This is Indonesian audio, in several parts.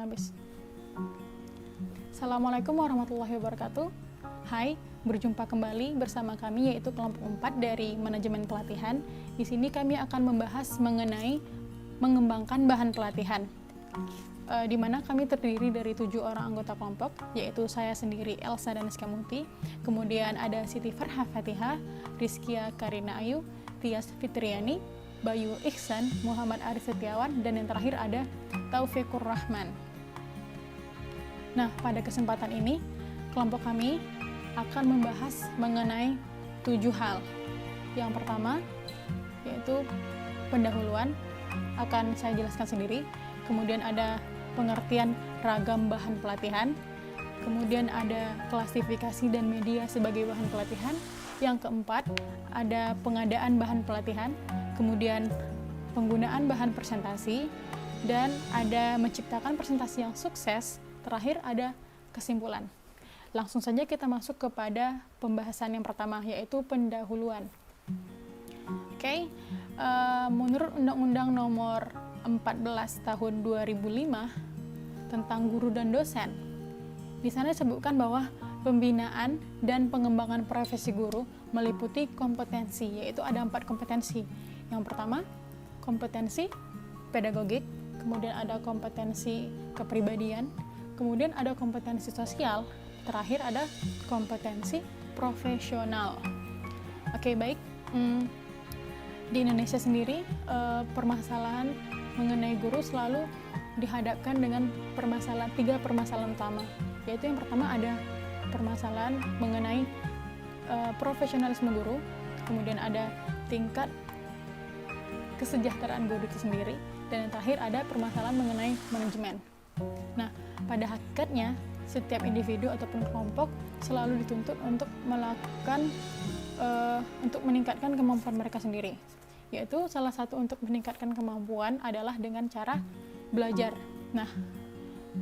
habis. Assalamualaikum warahmatullahi wabarakatuh. Hai, berjumpa kembali bersama kami yaitu kelompok 4 dari manajemen pelatihan. Di sini kami akan membahas mengenai mengembangkan bahan pelatihan. Di mana kami terdiri dari 7 orang anggota kelompok, yaitu saya sendiri Elsa Daniska Muti, kemudian ada Siti Farha Fatihah, Rizkia Karina Ayu, Tias Fitriani, Bayu Ihsan, Muhammad Arif Setiawan, dan yang terakhir ada Taufikur Rahman. Nah, pada kesempatan ini, kelompok kami akan membahas mengenai 7 hal. Yang pertama, yaitu pendahuluan, akan saya jelaskan sendiri. Kemudian ada pengertian ragam bahan pelatihan. Kemudian ada klasifikasi dan media sebagai bahan pelatihan. Yang keempat, ada pengadaan bahan pelatihan. Kemudian penggunaan bahan presentasi. Dan ada menciptakan presentasi yang sukses. Terakhir ada kesimpulan. Langsung saja kita masuk kepada pembahasan yang pertama, yaitu pendahuluan. Oke, menurut Undang-Undang Nomor 14 Tahun 2005 tentang guru dan dosen, di sana disebutkan bahwa pembinaan dan pengembangan profesi guru meliputi kompetensi, yaitu ada 4 kompetensi. Yang pertama, kompetensi pedagogik, kemudian ada kompetensi kepribadian, kemudian ada kompetensi sosial, terakhir ada kompetensi profesional. Oke, baik. Di Indonesia sendiri, permasalahan mengenai guru selalu dihadapkan dengan 3 permasalahan utama. Yaitu yang pertama ada permasalahan mengenai profesionalisme guru, kemudian ada tingkat kesejahteraan guru itu sendiri, dan yang terakhir ada permasalahan mengenai manajemen. Nah, pada hakikatnya, setiap individu ataupun kelompok selalu dituntut untuk melakukan, untuk meningkatkan kemampuan mereka sendiri. Yaitu salah satu untuk meningkatkan kemampuan adalah dengan cara belajar. Nah,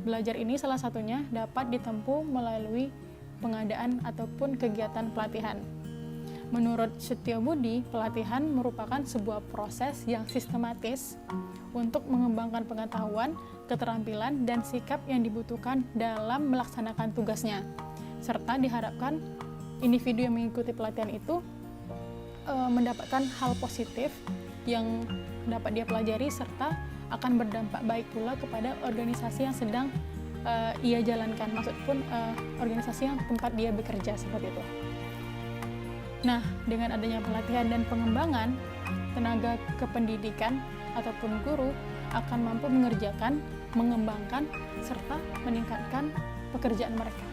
belajar ini salah satunya dapat ditempuh melalui pengadaan ataupun kegiatan pelatihan. Menurut Setiobudi, pelatihan merupakan sebuah proses yang sistematis untuk mengembangkan pengetahuan, keterampilan, dan sikap yang dibutuhkan dalam melaksanakan tugasnya. Serta diharapkan individu yang mengikuti pelatihan itu mendapatkan hal positif yang dapat dia pelajari, serta akan berdampak baik pula kepada organisasi yang sedang ia jalankan, maksudnya organisasi yang tempat dia bekerja, seperti itu. Nah, dengan adanya pelatihan dan pengembangan, tenaga kependidikan ataupun guru akan mampu mengerjakan, mengembangkan, serta meningkatkan pekerjaan mereka.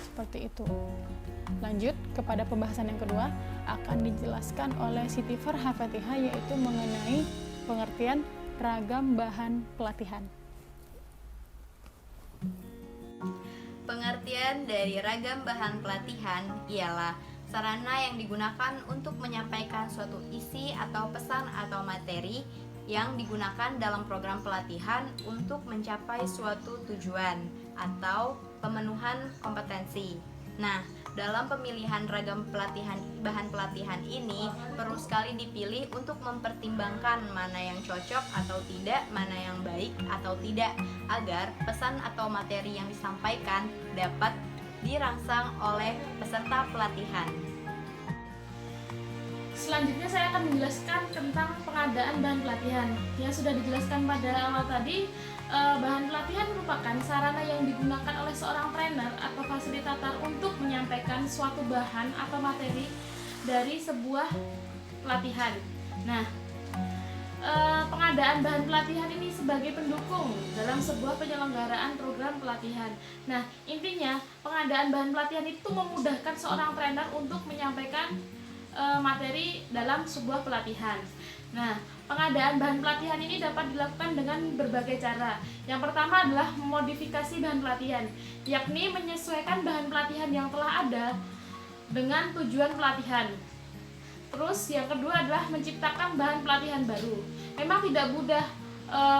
Seperti itu. Lanjut kepada pembahasan yang kedua, akan dijelaskan oleh Siti Farha Fatihah, yaitu mengenai pengertian ragam bahan pelatihan. Pengertian dari ragam bahan pelatihan ialah sarana yang digunakan untuk menyampaikan suatu isi atau pesan atau materi yang digunakan dalam program pelatihan untuk mencapai suatu tujuan atau pemenuhan kompetensi. Nah, dalam pemilihan ragam bahan pelatihan ini perlu sekali dipilih untuk mempertimbangkan mana yang cocok atau tidak, mana yang baik atau tidak, agar pesan atau materi yang disampaikan dapat dirangsang oleh peserta pelatihan. Selanjutnya saya akan menjelaskan tentang pengadaan bahan pelatihan. Yang sudah dijelaskan pada awal tadi, bahan pelatihan merupakan sarana yang digunakan oleh seorang trainer atau fasilitator untuk menyampaikan suatu bahan atau materi dari sebuah pelatihan. Nah, pengadaan bahan pelatihan ini sebagai pendukung dalam sebuah penyelenggaraan program pelatihan. Nah, intinya pengadaan bahan pelatihan itu memudahkan seorang trainer untuk menyampaikan materi dalam sebuah pelatihan. Nah, pengadaan bahan pelatihan ini dapat dilakukan dengan berbagai cara. Yang pertama adalah memodifikasi bahan pelatihan, yakni menyesuaikan bahan pelatihan yang telah ada dengan tujuan pelatihan. Terus yang kedua adalah menciptakan bahan pelatihan baru. Memang tidak mudah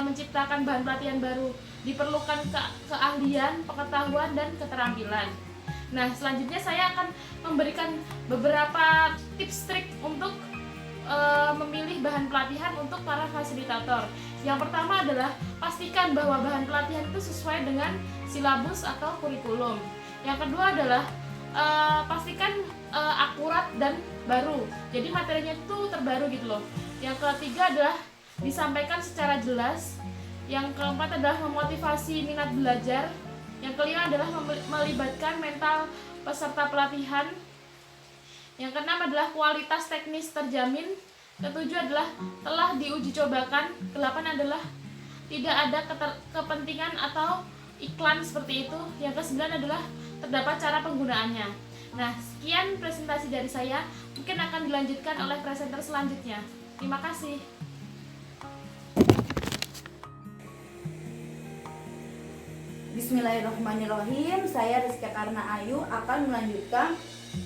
menciptakan bahan pelatihan baru, diperlukan keahlian, pengetahuan, dan keterampilan. Nah, selanjutnya saya akan memberikan beberapa tips trik untuk memilih bahan pelatihan untuk para fasilitator. Yang pertama adalah pastikan bahwa bahan pelatihan itu sesuai dengan silabus atau kurikulum. Yang kedua adalah pastikan akurat dan baru. Jadi materinya itu terbaru gitu loh. Yang ketiga adalah disampaikan secara jelas. Yang keempat adalah memotivasi minat belajar. Yang kelima adalah melibatkan mental peserta pelatihan. Yang keenam adalah kualitas teknis terjamin. Ketujuh adalah telah diuji cobakan. Kedelapan adalah tidak ada kepentingan atau iklan seperti itu. Yang kesembilan adalah terdapat cara penggunaannya. Nah, sekian presentasi dari saya. Mungkin akan dilanjutkan oleh presenter selanjutnya. Terima kasih. Bismillahirrahmanirrahim. Saya Rizka Karna Ayu akan melanjutkan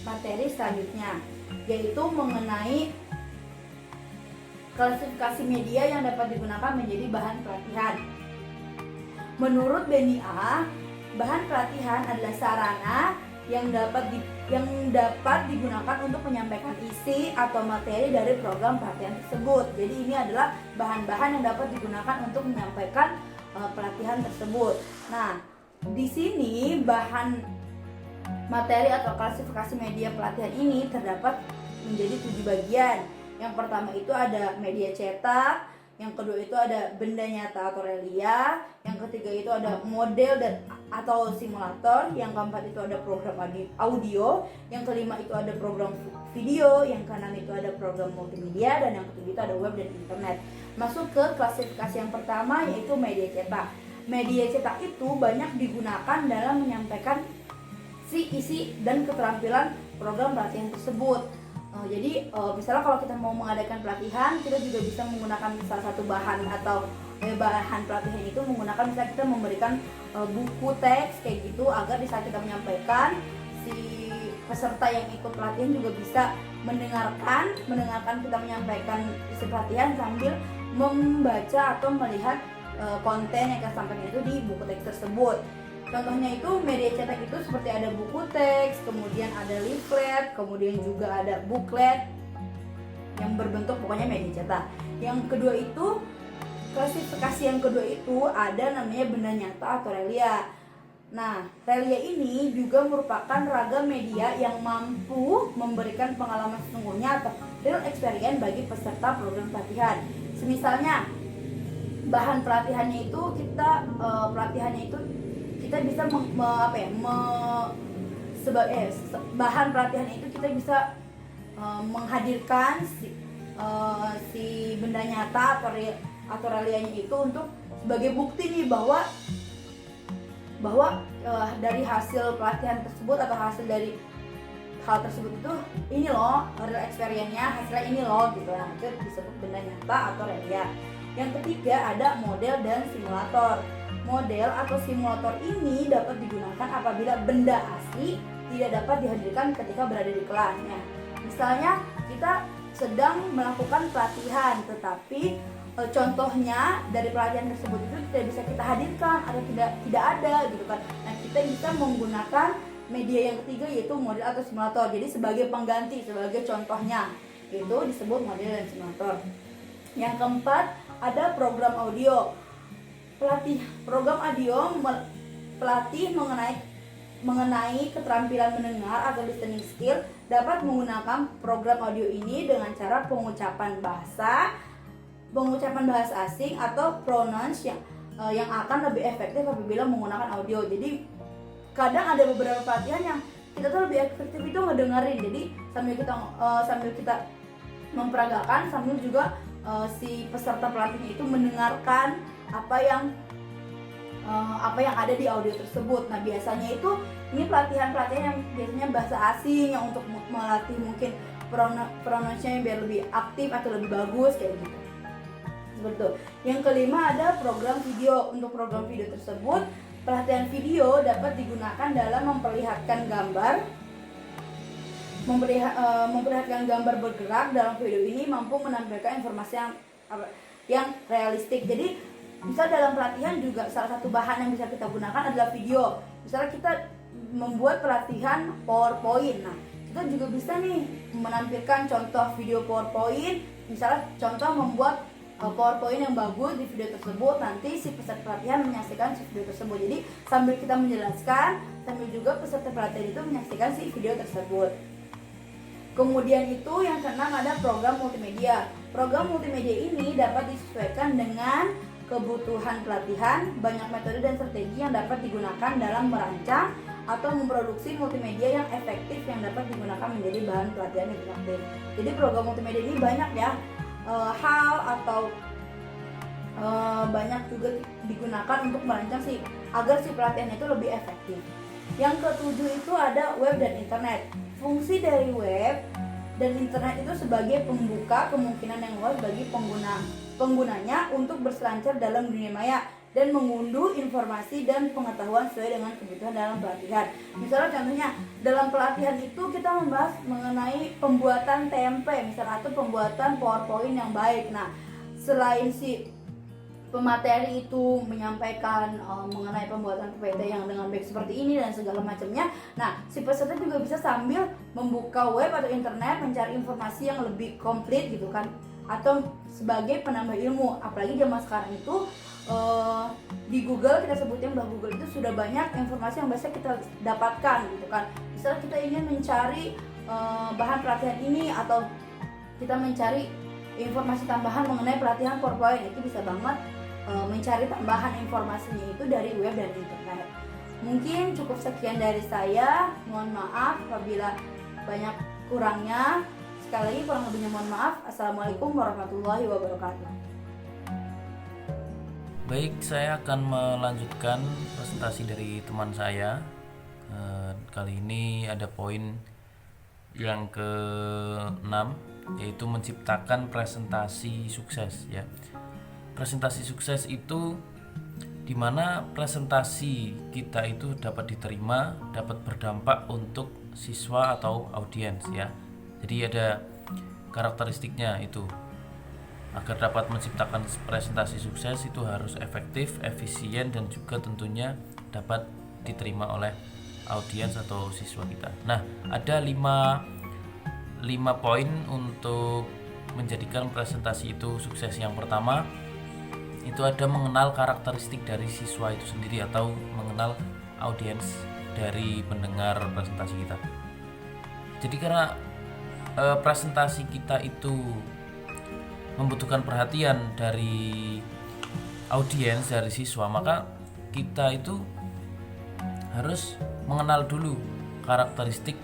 materi selanjutnya, yaitu mengenai klasifikasi media yang dapat digunakan menjadi bahan pelatihan. Menurut BNIA, bahan pelatihan adalah sarana yang dapat digunakan untuk menyampaikan isi atau materi dari program pelatihan tersebut. Jadi ini adalah bahan-bahan yang dapat digunakan untuk menyampaikan pelatihan tersebut. Nah, di sini bahan materi atau klasifikasi media pelatihan ini terdapat menjadi 7 bagian. Yang pertama itu ada media cetak, yang kedua itu ada benda nyata atau relia, yang ketiga itu ada model dan atau simulator, yang keempat itu ada program audio, yang kelima itu ada program video, yang keenam itu ada program multimedia, dan yang ketujuh itu ada web dan internet. Masuk ke klasifikasi yang pertama, yaitu media cetak. Media cetak itu banyak digunakan dalam menyampaikan isi dan keterampilan program pelatihan tersebut. Jadi misalnya kalau kita mau mengadakan pelatihan, kita juga bisa menggunakan salah satu bahan atau bahan pelatihan itu menggunakan, misalnya kita memberikan buku teks kayak gitu, agar di saat kita menyampaikan, si peserta yang ikut pelatihan juga bisa mendengarkan kita menyampaikan isi pelatihan sambil membaca atau melihat konten yang kita sampaikan itu di buku teks tersebut. Contohnya itu media cetak itu seperti ada buku teks, kemudian ada leaflet, kemudian juga ada booklet yang berbentuk pokoknya media cetak. Yang kedua itu, klasifikasi yang kedua itu ada namanya benda nyata atau relia. Nah, relia ini juga merupakan ragam media yang mampu memberikan pengalaman sesungguhnya atau real experience bagi peserta program pelatihan. Semisalnya bahan pelatihannya itu kita bisa bahan pelatihan itu kita bisa menghadirkan si benda nyata atau relianya itu untuk sebagai bukti nih bahwa dari hasil pelatihan tersebut atau hasil dari hal tersebut itu ini loh real experience-nya, hasilnya ini loh gitu. Nah, itu disebut benda nyata atau relia. Yang ketiga ada model dan simulator. Model atau simulator ini dapat digunakan apabila benda asli tidak dapat dihadirkan ketika berada di kelasnya. Misalnya kita sedang melakukan pelatihan, tetapi contohnya dari pelatihan tersebut itu tidak bisa kita hadirkan atau tidak ada gitu kan. Nah, kita bisa menggunakan media yang ketiga, yaitu model atau simulator. Jadi sebagai pengganti, sebagai contohnya, itu disebut model dan simulator. Yang keempat ada program audio. Program audio pelatih mengenai keterampilan mendengar atau listening skill dapat menggunakan program audio ini dengan cara pengucapan bahasa asing atau pronouns yang akan lebih efektif apabila menggunakan audio. Jadi kadang ada beberapa pelatihan yang kita tuh lebih efektif itu ngedengerin. Jadi sambil kita memperagakan, sambil juga si peserta pelatihan itu mendengarkan apa yang ada di audio tersebut. Nah, biasanya itu ini pelatihan yang biasanya bahasa asing yang untuk melatih mungkin pronunciation biar lebih aktif atau lebih bagus kayak gitu. Betul. Yang kelima ada program video. Untuk program video tersebut, pelatihan video dapat digunakan dalam memperlihatkan gambar bergerak. Dalam video ini mampu menampilkan informasi yang realistik. Jadi misal dalam pelatihan juga salah satu bahan yang bisa kita gunakan adalah video. Misalnya kita membuat pelatihan PowerPoint. Nah, kita kita juga bisa nih menampilkan contoh video PowerPoint, misalnya contoh membuat PowerPoint yang bagus di video tersebut, nanti si peserta pelatihan menyaksikan si video tersebut. Jadi sambil kita menjelaskan, sambil juga peserta pelatihan itu menyaksikan si video tersebut. Kemudian itu yang keenam ada program multimedia. Program multimedia ini dapat disesuaikan dengan kebutuhan pelatihan. Banyak metode dan strategi yang dapat digunakan dalam merancang atau memproduksi multimedia yang efektif yang dapat digunakan menjadi bahan pelatihan yang didapatkan. Jadi program multimedia ini banyak ya hal atau banyak juga digunakan untuk merancang agar si pelatihan itu lebih efektif. Yang ketujuh itu ada web dan internet. Fungsi dari web dan internet itu sebagai pembuka kemungkinan yang luas bagi penggunanya untuk berselancar dalam dunia maya dan mengunduh informasi dan pengetahuan sesuai dengan kebutuhan dalam pelatihan. Misalnya contohnya dalam pelatihan itu kita membahas mengenai pembuatan tempe misalnya atau pembuatan PowerPoint yang baik. Nah, selain si pemateri itu menyampaikan mengenai pembuatan PPT yang dengan baik seperti ini dan segala macamnya. Nah, si peserta juga bisa sambil membuka web atau internet mencari informasi yang lebih komplit gitu kan, atau sebagai penambah ilmu. Apalagi zaman sekarang itu di Google, kita sebutnya bahwa Google itu sudah banyak informasi yang bisa kita dapatkan gitu kan. Misalnya kita ingin mencari bahan pelatihan ini atau kita mencari informasi tambahan mengenai pelatihan PowerPoint, itu bisa banget mencari tambahan informasinya itu dari web dan internet. Mungkin cukup sekian dari saya. Mohon maaf apabila banyak kurangnya. Sekali lagi kurang lebihnya mohon maaf. Assalamualaikum warahmatullahi wabarakatuh. Baik, saya akan melanjutkan presentasi dari teman saya. Kali ini ada poin yang ke-6, yaitu menciptakan presentasi sukses ya. Presentasi sukses itu dimana presentasi kita itu dapat diterima, dapat berdampak untuk siswa atau audiens ya. Jadi ada karakteristiknya itu. Agar dapat menciptakan presentasi sukses itu harus efektif, efisien, dan juga tentunya dapat diterima oleh audiens atau siswa kita. Nah, ada 5 poin untuk menjadikan presentasi itu sukses. Yang pertama itu ada mengenal karakteristik dari siswa itu sendiri atau mengenal audiens dari pendengar presentasi kita. Jadi karena presentasi kita itu membutuhkan perhatian dari audiens, dari siswa, maka kita itu harus mengenal dulu karakteristik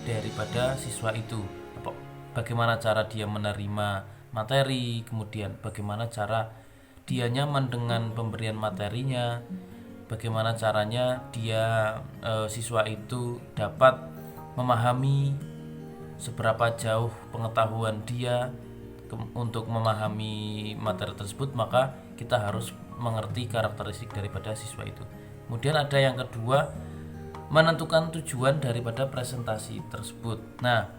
daripada siswa itu. Bagaimana cara dia menerima materi, kemudian bagaimana cara dia nyaman dengan pemberian materinya, bagaimana caranya dia siswa itu dapat memahami seberapa jauh pengetahuan dia untuk memahami materi tersebut. Maka kita harus mengerti karakteristik daripada siswa itu. Kemudian ada yang kedua, menentukan tujuan daripada presentasi tersebut. Nah,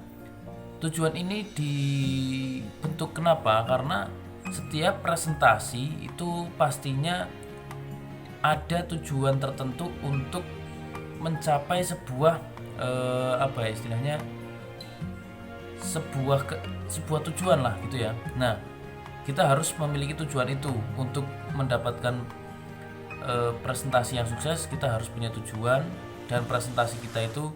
tujuan ini dibentuk kenapa? Karena setiap presentasi itu pastinya ada tujuan tertentu untuk mencapai sebuah sebuah tujuan lah gitu ya. Nah, kita harus memiliki tujuan itu. Untuk mendapatkan presentasi yang sukses, kita harus punya tujuan, dan presentasi kita itu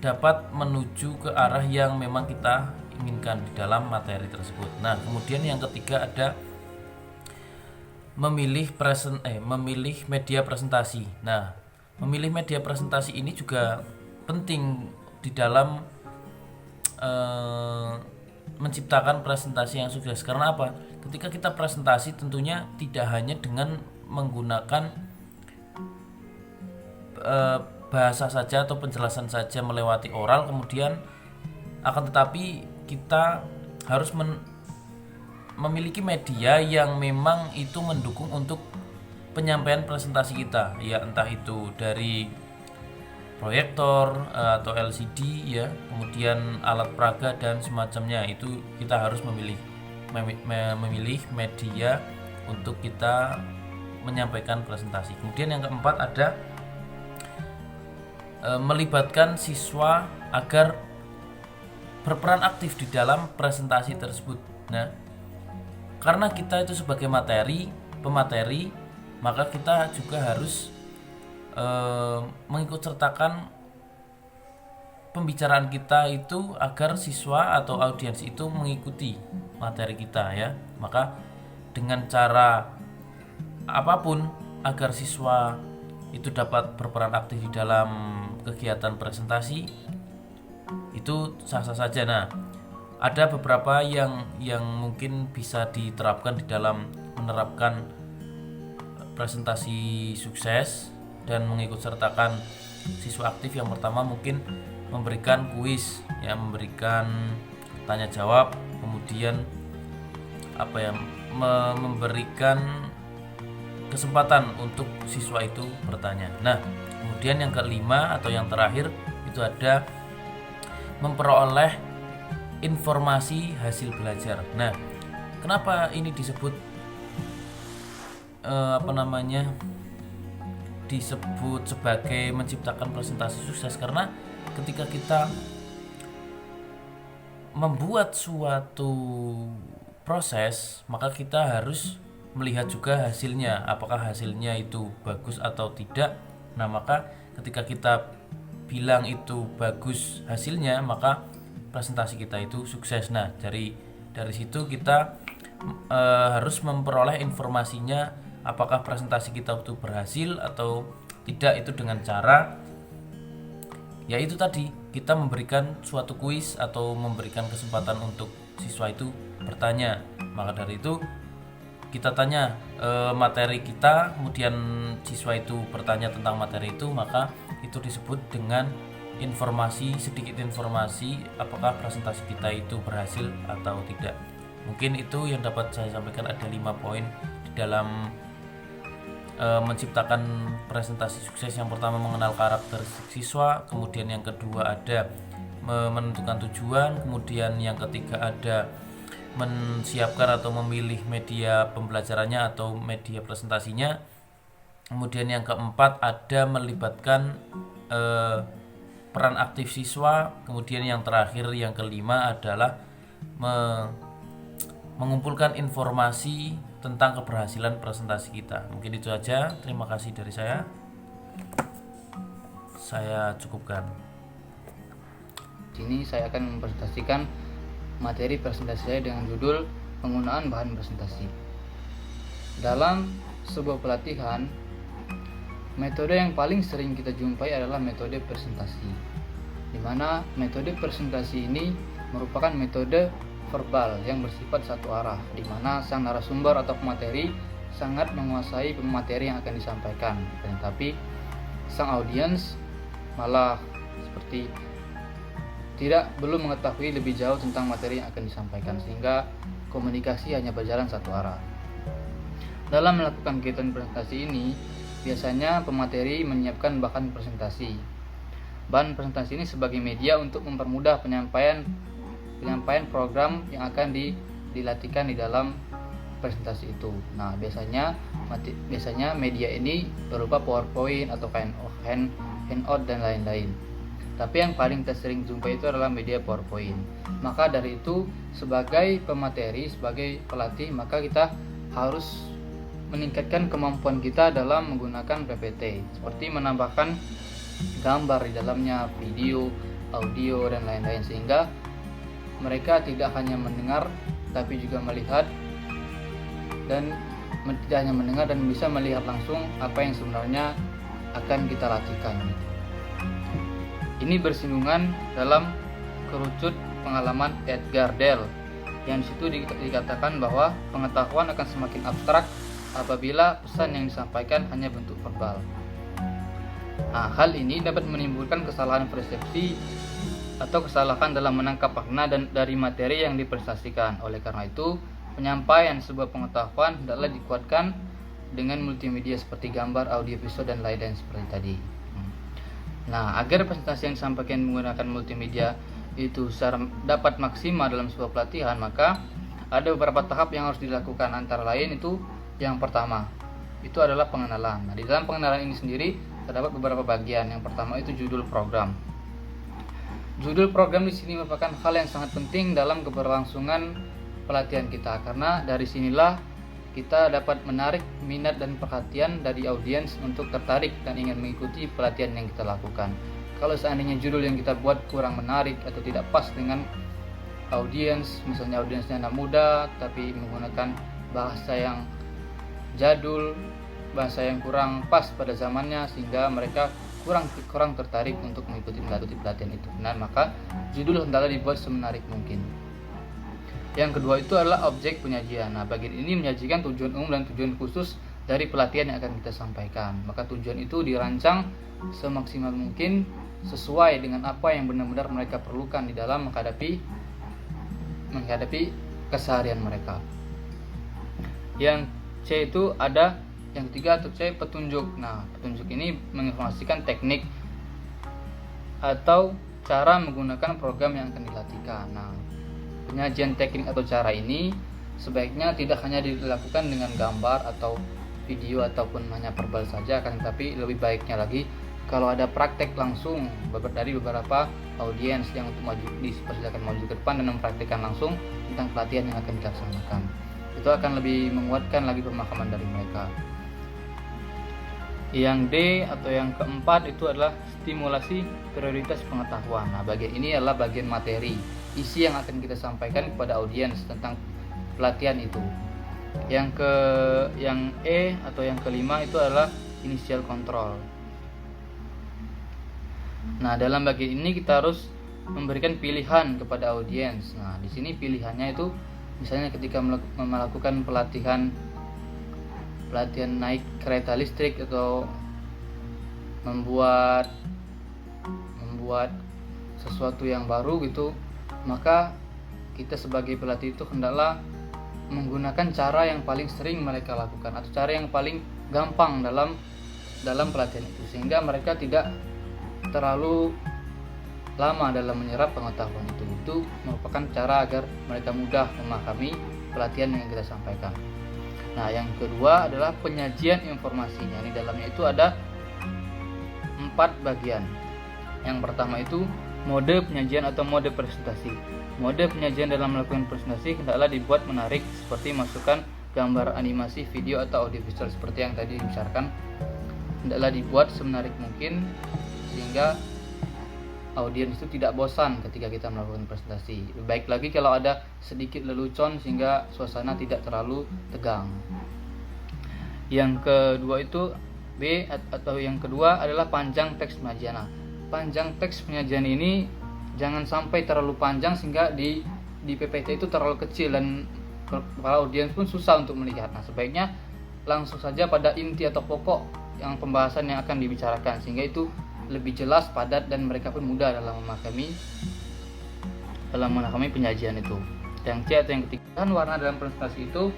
dapat menuju ke arah yang memang kita inginkan di dalam materi tersebut. Nah, kemudian yang ketiga ada memilih media presentasi. Nah, memilih media presentasi ini juga penting di dalam menciptakan presentasi yang sukses. Karena apa? Ketika kita presentasi tentunya tidak hanya dengan menggunakan bahasa saja atau penjelasan saja melewati oral, kemudian akan tetapi kita harus memiliki media yang memang itu mendukung untuk penyampaian presentasi kita, ya entah itu dari proyektor atau LCD ya, kemudian alat peraga dan semacamnya. Itu kita harus memilih media untuk kita menyampaikan presentasi. Kemudian yang keempat ada melibatkan siswa agar berperan aktif di dalam presentasi tersebut. Nah, karena kita itu sebagai pemateri, maka kita juga harus mengikut sertakan pembicaraan kita itu agar siswa atau audiens itu mengikuti materi kita ya. Maka dengan cara apapun agar siswa itu dapat berperan aktif di dalam kegiatan presentasi itu sah-sah saja. Nah, ada beberapa yang mungkin bisa diterapkan di dalam menerapkan presentasi sukses dan mengikut sertakan siswa aktif. Yang pertama mungkin memberikan kuis ya, memberikan tanya jawab, kemudian memberikan kesempatan untuk siswa itu bertanya. Nah, kemudian yang kelima atau yang terakhir itu ada memperoleh informasi hasil belajar. Nah, kenapa ini disebut disebut sebagai menciptakan presentasi sukses? Karena ketika kita membuat suatu proses, maka kita harus melihat juga hasilnya, apakah hasilnya itu bagus atau tidak. Nah, maka ketika kita bilang itu bagus hasilnya, maka presentasi kita itu sukses. Nah, dari situ kita harus memperoleh informasinya, apakah presentasi kita itu berhasil atau tidak, itu dengan cara yaitu tadi kita memberikan suatu kuis atau memberikan kesempatan untuk siswa itu bertanya. Maka dari itu kita tanya materi kita, kemudian siswa itu bertanya tentang materi itu, maka itu disebut dengan sedikit informasi apakah presentasi kita itu berhasil atau tidak. Mungkin itu yang dapat saya sampaikan. Ada 5 poin di dalam menciptakan presentasi sukses. Yang pertama mengenal karakteristik siswa, kemudian yang kedua ada menentukan tujuan, kemudian yang ketiga ada menyiapkan atau memilih media pembelajarannya atau media presentasinya, kemudian yang keempat ada melibatkan peran aktif siswa, kemudian yang terakhir yang kelima adalah mengumpulkan informasi tentang keberhasilan presentasi kita. Mungkin itu saja. Terima kasih dari saya. Saya cukupkan. Sini saya akan mempresentasikan materi presentasi saya dengan judul penggunaan bahan presentasi. Dalam sebuah pelatihan, metode yang paling sering kita jumpai adalah metode presentasi, di mana metode presentasi ini merupakan metode verbal yang bersifat satu arah, di mana sang narasumber atau pemateri sangat menguasai pemateri yang akan disampaikan, tetapi sang audiens malah seperti belum mengetahui lebih jauh tentang materi yang akan disampaikan, sehingga komunikasi hanya berjalan satu arah. Dalam melakukan kegiatan presentasi ini, biasanya pemateri menyiapkan bahan presentasi. Bahan presentasi ini sebagai media untuk mempermudah penyampaian program yang akan dilatihkan di dalam presentasi itu. Nah, biasanya media ini berupa PowerPoint atau handout dan lain-lain. Tapi yang paling sering jumpa itu adalah media PowerPoint. Maka dari itu, sebagai pemateri, sebagai pelatih, maka kita harus meningkatkan kemampuan kita dalam menggunakan PPT, seperti menambahkan gambar di dalamnya, video, audio, dan lain-lain, sehingga mereka tidak hanya mendengar tapi juga melihat, dan tidak hanya mendengar dan bisa melihat langsung apa yang sebenarnya akan kita latihkan. Ini bersinggungan dalam kerucut pengalaman Edgar Dale, yang disitu dikatakan bahwa pengetahuan akan semakin abstrak apabila pesan yang disampaikan hanya bentuk verbal. Nah, hal ini dapat menimbulkan kesalahan persepsi atau kesalahan dalam menangkap makna dari materi yang dipresentasikan. Oleh karena itu, penyampaian sebuah pengetahuan hendaklah dikuatkan dengan multimedia seperti gambar, audio, visual, dan lain-lain seperti tadi. Nah, agar presentasi yang disampaikan menggunakan multimedia itu dapat maksimal dalam sebuah pelatihan, maka ada beberapa tahap yang harus dilakukan. Antara lain itu yang pertama, itu adalah pengenalan. Nah, di dalam pengenalan ini sendiri terdapat beberapa bagian. Yang pertama itu judul program. Judul program di sini merupakan hal yang sangat penting dalam keberlangsungan pelatihan kita, karena dari sinilah kita dapat menarik minat dan perhatian dari audiens untuk tertarik dan ingin mengikuti pelatihan yang kita lakukan. Kalau seandainya judul yang kita buat kurang menarik atau tidak pas dengan audiens, misalnya audiensnya anak muda tapi menggunakan bahasa yang jadul, bahasa yang kurang pas pada zamannya, sehingga mereka kurang tertarik untuk mengikuti pelatihan itu. Nah, maka judul hendaklah dibuat semenarik mungkin. Yang kedua itu adalah objek penyajian. Nah, bagian ini menyajikan tujuan umum dan tujuan khusus dari pelatihan yang akan kita sampaikan. Maka tujuan itu dirancang semaksimal mungkin sesuai dengan apa yang benar-benar mereka perlukan di dalam menghadapi keseharian mereka. Yang C itu ada yang ketiga atau C, petunjuk. Nah, petunjuk ini menginformasikan teknik atau cara menggunakan program yang akan dilatihkan. Nah, penyajian teknik atau cara ini sebaiknya tidak hanya dilakukan dengan gambar atau video ataupun hanya verbal saja, akan tetapi lebih baiknya lagi kalau ada praktek langsung dari beberapa audiens yang untuk dipersilakan maju ke depan dan mempraktikkan langsung tentang pelatihan yang akan dilaksanakan. Itu akan lebih menguatkan lagi pemahaman dari mereka. Yang D atau yang keempat itu adalah stimulasi prioritas pengetahuan. Nah, bagian ini adalah bagian materi, isi yang akan kita sampaikan kepada audiens tentang pelatihan itu. Yang E atau yang kelima itu adalah initial control. Nah, dalam bagian ini kita harus memberikan pilihan kepada audiens. Nah, di sini pilihannya itu misalnya ketika melakukan pelatihan naik kereta listrik atau membuat sesuatu yang baru gitu, maka kita sebagai pelatih itu hendaklah menggunakan cara yang paling sering mereka lakukan atau cara yang paling gampang dalam pelatihan itu, sehingga mereka tidak terlalu lama dalam menyerap pengetahuan itu. Itu merupakan cara agar mereka mudah memahami pelatihan yang kita sampaikan. Nah, yang kedua adalah penyajian informasinya. Di dalamnya itu ada 4 bagian. Yang pertama itu mode penyajian atau mode presentasi. Mode penyajian dalam melakukan presentasi hendaklah dibuat menarik, seperti masukkan gambar, animasi, video atau audiovisual seperti yang tadi dibicarakan. Hendaklah dibuat semenarik mungkin sehingga audiens itu tidak bosan ketika kita melakukan presentasi. Lebih baik lagi kalau ada sedikit lelucon sehingga suasana tidak terlalu tegang. Yang kedua itu B atau yang kedua adalah panjang teks penyajian. Nah, panjang teks penyajian ini jangan sampai terlalu panjang sehingga di PPT itu terlalu kecil dan para audiens pun susah untuk melihat. Nah, sebaiknya langsung saja pada inti atau pokok yang pembahasan yang akan dibicarakan, sehingga itu lebih jelas, padat, dan mereka pun mudah dalam memahami penyajian itu. Yang C atau yang ketiga, warna dalam presentasi itu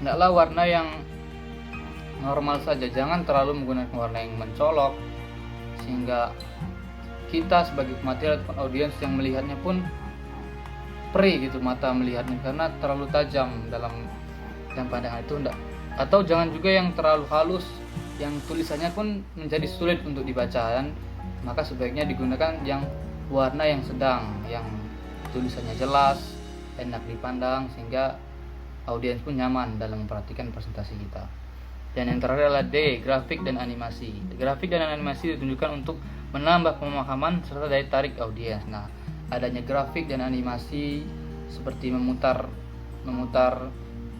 hendaklah warna yang normal saja, jangan terlalu menggunakan warna yang mencolok sehingga kita sebagai pemateri ataupun audiens yang melihatnya pun perih gitu mata melihatnya, karena terlalu tajam dalam pandangan itu enggak. Atau jangan juga yang terlalu halus yang tulisannya pun menjadi sulit untuk dibaca, dan maka sebaiknya digunakan yang warna yang sedang, yang tulisannya jelas, enak dipandang, sehingga audiens pun nyaman dalam memperhatikan presentasi kita. Dan yang terakhir adalah D, grafik dan animasi. Grafik dan animasi ditunjukkan untuk menambah pemahaman serta daya tarik audiens. Nah, adanya grafik dan animasi seperti memutar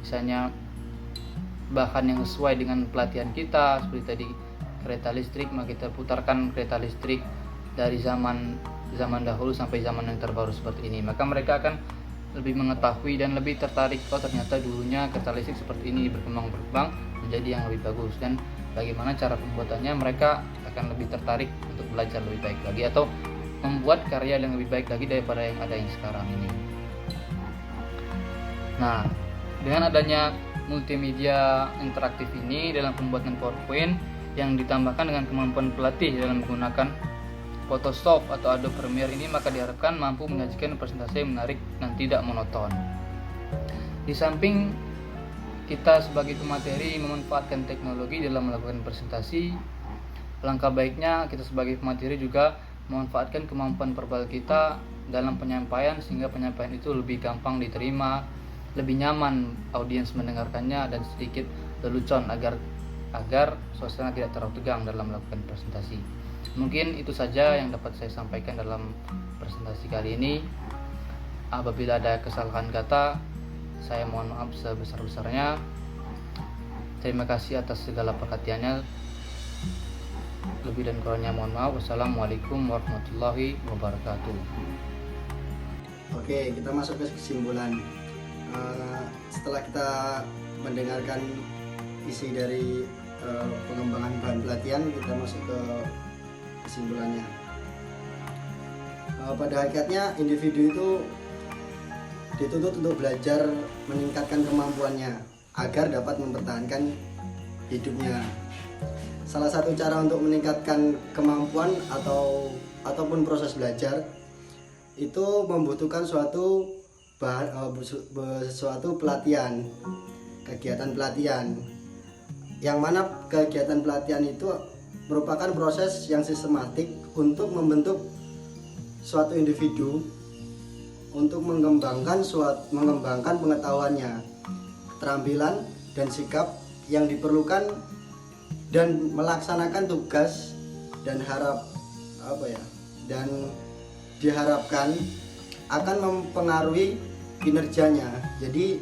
misalnya bahan yang sesuai dengan pelatihan kita, seperti tadi kereta listrik, maka kita putarkan kereta listrik dari zaman dahulu sampai zaman yang terbaru seperti ini, maka mereka akan lebih mengetahui dan lebih tertarik, oh ternyata dulunya kereta listrik seperti ini, berkembang menjadi yang lebih bagus, dan bagaimana cara pembuatannya, mereka akan lebih tertarik untuk belajar lebih baik lagi atau membuat karya yang lebih baik lagi daripada yang ada yang sekarang ini. Nah, dengan adanya multimedia interaktif ini dalam pembuatan PowerPoint yang ditambahkan dengan kemampuan pelatih dalam menggunakan Photoshop atau Adobe Premiere ini, maka diharapkan mampu menyajikan presentasi yang menarik dan tidak monoton. Di samping kita sebagai pemateri memanfaatkan teknologi dalam melakukan presentasi, langkah baiknya kita sebagai pemateri juga memanfaatkan kemampuan verbal kita dalam penyampaian sehingga penyampaian itu lebih gampang diterima, lebih nyaman audiens mendengarkannya, dan sedikit lelucon agar suasana tidak terlalu tegang dalam melakukan presentasi. Mungkin itu saja yang dapat saya sampaikan dalam presentasi kali ini. Apabila ada kesalahan kata, saya mohon maaf sebesar-besarnya. Terima kasih atas segala perhatiannya. Lebih dan kurangnya mohon maaf. Wassalamualaikum warahmatullahi wabarakatuh. Oke, kita masuk ke kesimpulan. Setelah kita mendengarkan isi dari pengembangan bahan pelatihan, kita masuk ke kesimpulannya. Pada hakikatnya individu itu dituntut untuk belajar meningkatkan kemampuannya agar dapat mempertahankan hidupnya. Salah satu cara untuk meningkatkan kemampuan ataupun proses belajar itu membutuhkan suatu pelatihan, kegiatan pelatihan, yang mana kegiatan pelatihan itu merupakan proses yang sistematik untuk membentuk suatu individu untuk mengembangkan pengetahuannya, keterampilan dan sikap yang diperlukan dan melaksanakan tugas dan diharapkan akan mempengaruhi kinerjanya. Jadi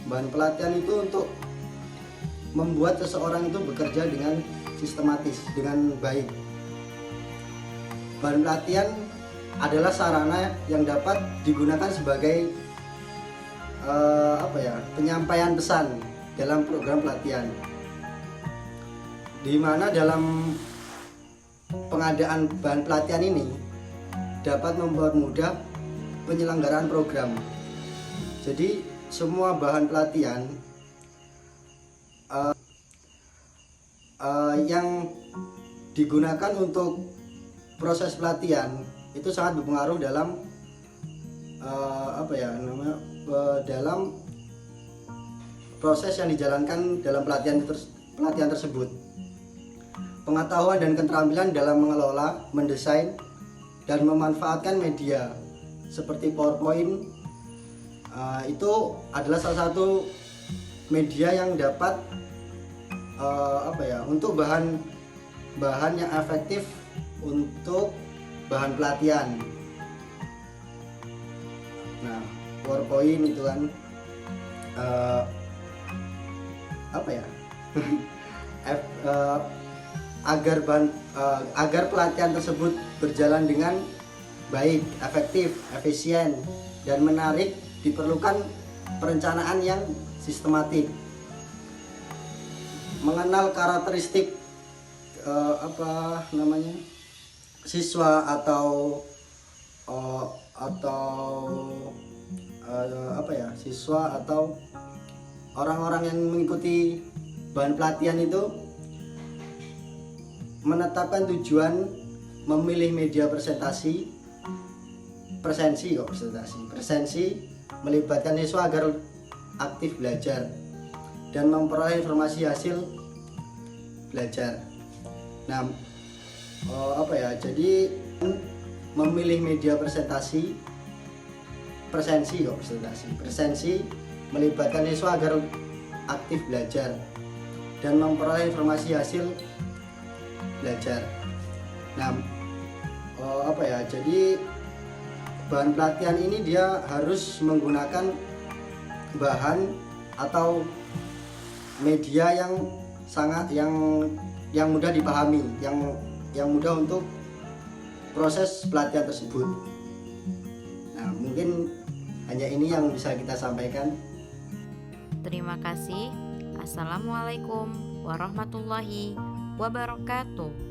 bahan pelatihan itu untuk membuat seseorang itu bekerja dengan sistematis, dengan baik. Bahan pelatihan adalah sarana yang dapat digunakan sebagai penyampaian pesan dalam program pelatihan, di mana dalam pengadaan bahan pelatihan ini dapat mempermudah penyelenggaraan program. Jadi semua bahan pelatihan yang digunakan untuk proses pelatihan itu sangat berpengaruh dalam dalam proses yang dijalankan dalam pelatihan tersebut. Pengetahuan dan keterampilan dalam mengelola, mendesain, dan memanfaatkan media seperti PowerPoint itu adalah salah satu media yang dapat untuk bahan yang efektif untuk bahan pelatihan. Nah, PowerPoint itu kan agar pelatihan tersebut berjalan dengan baik, efektif, efisien, dan menarik, diperlukan perencanaan yang sistematik. Mengenal karakteristik siswa atau orang-orang yang mengikuti bahan pelatihan itu, menetapkan tujuan, memilih media presensi, melibatkan siswa agar aktif belajar dan memperoleh informasi hasil belajar. Nah, jadi memilih media presensi, melibatkan siswa agar aktif belajar dan memperoleh informasi hasil belajar. Nah, jadi bahan pelatihan ini dia harus menggunakan bahan atau media yang mudah dipahami, yang mudah untuk proses pelatihan tersebut. Nah, mungkin hanya ini yang bisa kita sampaikan. Terima kasih. Assalamualaikum warahmatullahi wabarakatuh.